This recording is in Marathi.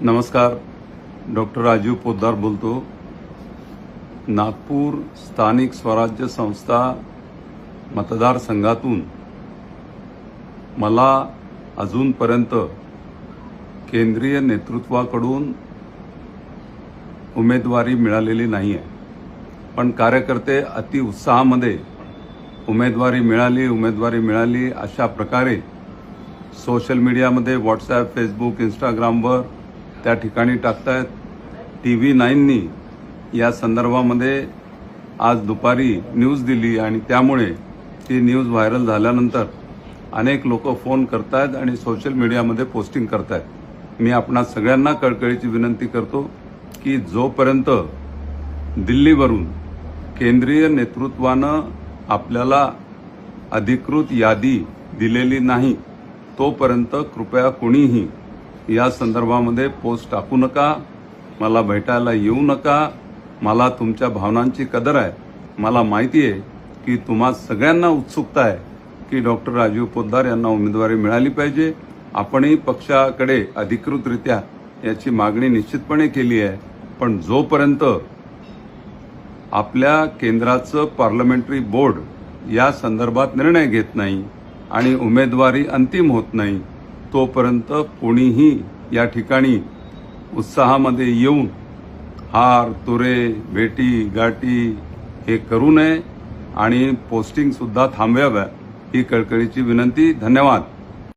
नमस्कार. डॉक्टर राजीव पोद्दार बोलतो. नागपूर स्थानिक स्वराज्य संस्था मतदारसंघातून मला अजूनपर्यंत केंद्रीय नेतृत्वाकडून उमेदवारी मिळालेली नाही आहे. पण कार्यकर्ते अति उत्साहामध्ये उमेदवारी मिळाली अशा प्रकारे सोशल मीडियामध्ये व्हॉट्सॲप, फेसबुक, इंस्टाग्रामवर त्या ठिकाणी टाकतायत. TV9नी या संदर्भामध्ये आज दुपारी न्यूज दिली आणि त्यामुळे ती न्यूज व्हायरल झाल्यानंतर अनेक लोक फोन करतायत आणि सोशल मीडियामध्ये पोस्टिंग करतायत. मी आपणा सगळ्यांना कळकळीची विनंती करतो की जोपर्यंत दिल्लीवरून केंद्रीय नेतृत्वानं आपल्याला अधिकृत यादी दिलेली नाही तोपर्यंत कृपया कोणीही या संदर्भामध्ये पोस्ट टाकू नका. मला भेटायला येऊ नका. मला तुमच्या भावनांची कदर आहे. मला माहिती आहे की तुम्हा सगळ्यांना उत्सुकता आहे की डॉक्टर राजीव पोद्दार यांना उमेदवारी मिळाली पाहिजे. आपणही पक्षाकडे अधिकृतरित्या याची मागणी निश्चितपणे केली आहे. पण जोपर्यंत आपल्या केंद्राचं पार्लमेंटरी बोर्ड या संदर्भात निर्णय घेत नाही आणि उमेदवारी अंतिम होत नाही तोपर्यंत कोणीही या ठिकाणी उत्साहामध्ये येऊन हार तुरे भेटी गाठी हे करू नये आणि पोस्टिंग सुद्धा थांबवाव्या ही कळकळीची विनंती. धन्यवाद.